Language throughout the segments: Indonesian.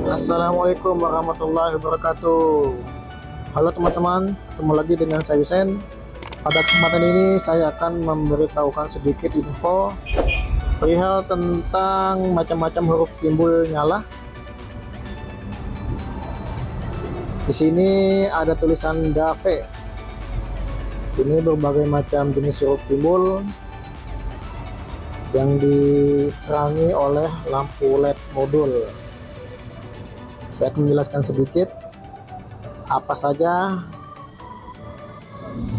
Assalamualaikum warahmatullahi wabarakatuh. Halo teman-teman, ketemu lagi dengan saya Yusen. Pada kesempatan ini saya akan memberitahukan sedikit info perihal tentang macam-macam huruf timbul nyala. Di sini ada tulisan DAVE. Ini berbagai macam jenis huruf timbul yang diterangi oleh lampu LED modul. Saya akan menjelaskan sedikit apa saja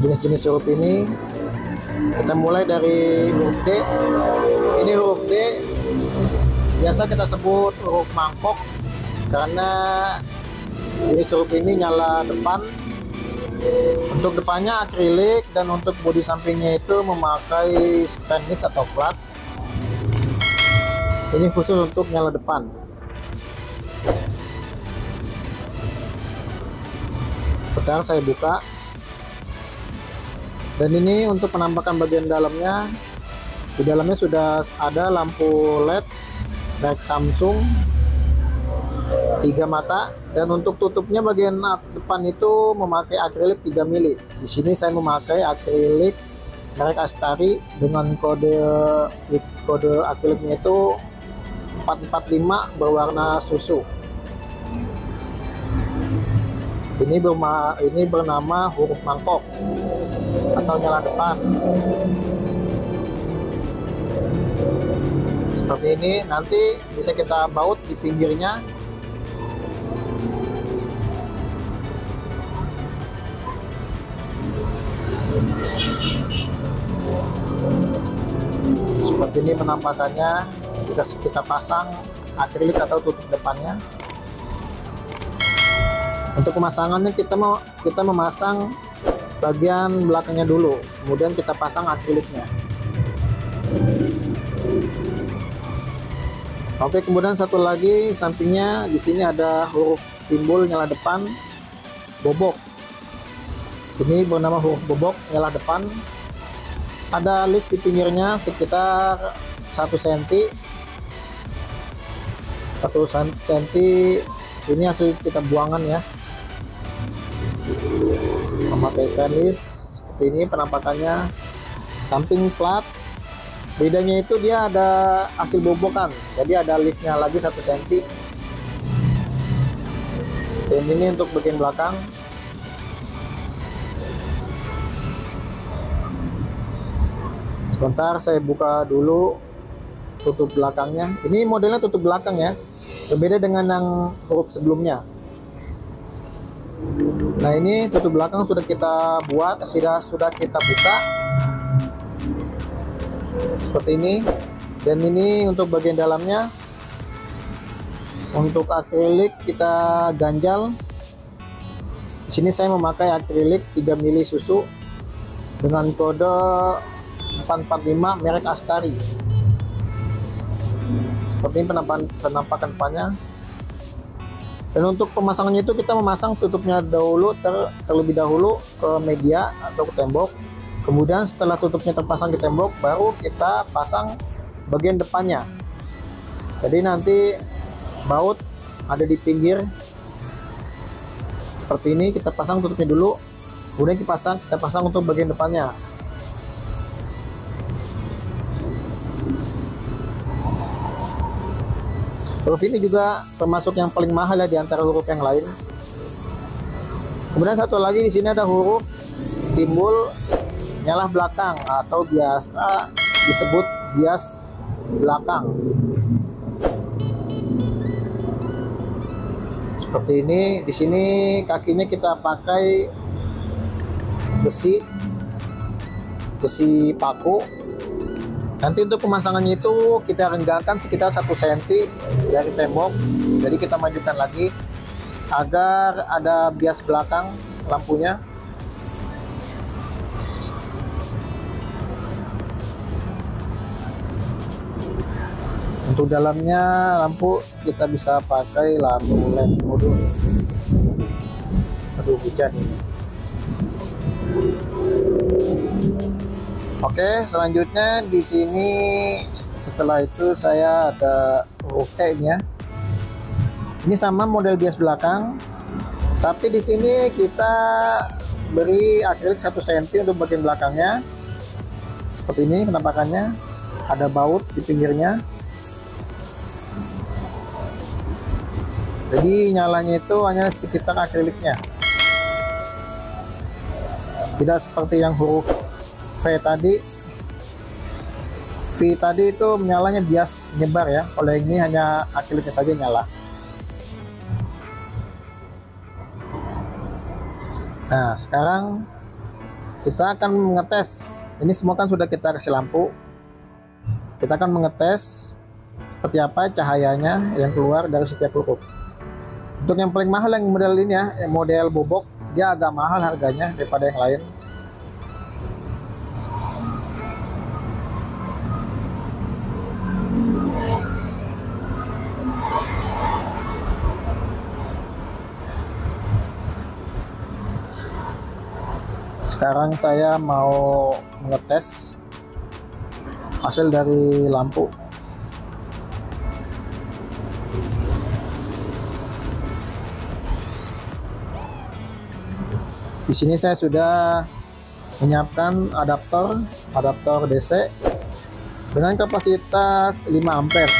jenis-jenis huruf ini. Kita mulai dari huruf D. Ini huruf D biasa kita sebut huruf mangkok karena jenis huruf ini nyala depan. Untuk depannya akrilik dan untuk bodi sampingnya itu memakai stainless atau plat. Ini khusus untuk nyala depan. Sekarang saya buka, dan ini untuk penampakan bagian dalamnya. Di dalamnya sudah ada lampu LED merek Samsung 3 mata, dan untuk tutupnya bagian depan itu memakai akrilik 3 mili. Di sini saya memakai akrilik merek Astari dengan kode akriliknya itu 445 berwarna susu. Ini bernama huruf mangkok atau nyala depan. Seperti ini, nanti bisa kita baut di pinggirnya. Seperti ini penampakannya jika kita pasang akrilik atau tutup depannya. Untuk pemasangannya kita memasang bagian belakangnya dulu, kemudian kita pasang akriliknya. Oke, kemudian satu lagi sampingnya di sini ada huruf timbul nyala depan bobok. Ini bernama huruf bobok nyala depan. Ada list di pinggirnya sekitar 1 cm. 1 cm ini hasil kita buangan ya. Memakai stainless seperti ini penampakannya. Samping plat, bedanya itu dia ada hasil bobokan, jadi ada listnya lagi 1 cm. Dan ini untuk bagian belakang. Sebentar saya buka dulu tutup belakangnya. Ini modelnya tutup belakang ya, berbeda dengan yang huruf sebelumnya. Nah, ini tutup belakang sudah kita buat, sudah kita buka seperti ini. Dan ini untuk bagian dalamnya, untuk akrilik kita ganjal. Di sini saya memakai akrilik 3 mili susu dengan kode 445 merek Astari. Seperti ini penampakan depannya. Dan untuk pemasangannya itu kita memasang tutupnya dahulu terlebih dahulu ke media atau ke tembok. Kemudian setelah tutupnya terpasang di tembok, baru kita pasang bagian depannya. Jadi nanti baut ada di pinggir seperti ini. Kita pasang tutupnya dulu, kemudian kita pasang untuk bagian depannya. Huruf ini juga termasuk yang paling mahal ya di antara huruf yang lain. Kemudian satu lagi di sini ada huruf timbul nyala belakang atau biasa disebut bias belakang. Seperti ini. Di sini kakinya kita pakai besi paku. Nanti untuk pemasangannya itu kita renggangkan sekitar 1 cm dari tembok. Jadi kita majukan lagi agar ada bias belakang lampunya. Untuk dalamnya lampu kita bisa pakai lampu LED modul. Aduh, hujan ini. Oke, selanjutnya di sini setelah itu saya ada huruf E ya. Ini sama model bias belakang, tapi di sini kita beri akrilik 1 cm untuk bagian belakangnya. Seperti ini penampakannya, ada baut di pinggirnya. Jadi nyalanya itu hanya sekitar akriliknya, tidak seperti yang huruf V tadi. V tadi itu menyalanya bias menyebar ya, kalau ini hanya akriliknya saja nyala. Nah, sekarang kita akan mengetes. Ini semua kan sudah kita kasih lampu. Kita akan mengetes seperti apa cahayanya yang keluar dari setiap huruf. Untuk yang paling mahal yang model ini ya, model bobok, dia agak mahal harganya daripada yang lain. Sekarang saya mau mengetes hasil dari lampu. Di sini saya sudah menyiapkan adaptor DC dengan kapasitas 5 ampere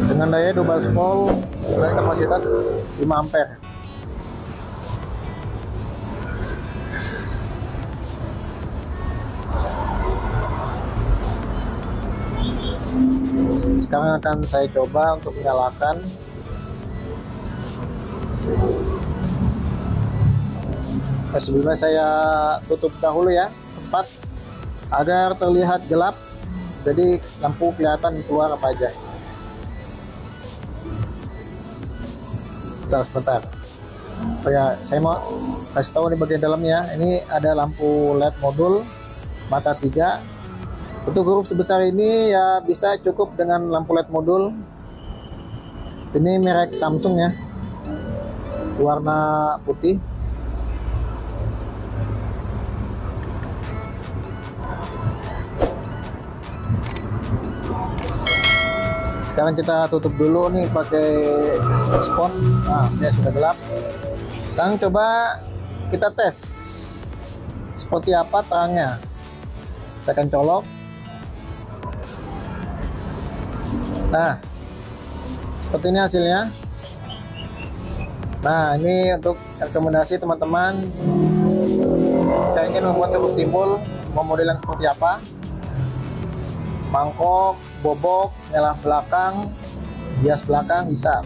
dengan daya 12 volt dengan kapasitas 5 ampere. Sekarang akan saya coba untuk menyalakan. Sebelumnya saya tutup dahulu ya tempat agar terlihat gelap, jadi lampu kelihatan keluar apa aja. Sebentar. Oh ya, saya mau kasih tahu di bagian dalamnya. Ini ada lampu LED modul mata 3. Untuk huruf sebesar ini ya bisa cukup dengan lampu LED modul. Ini merek Samsung ya, warna putih. Sekarang kita tutup dulu nih pakai spot. Nah, ya sudah gelap. Sekarang coba kita tes seperti apa terangnya. Kita akan colok. Nah, seperti ini hasilnya. Nah, ini untuk rekomendasi teman-teman yang ingin membuat huruf timbul, mau model yang seperti apa, mangkok, bobok, nyala belakang, bias belakang bisa.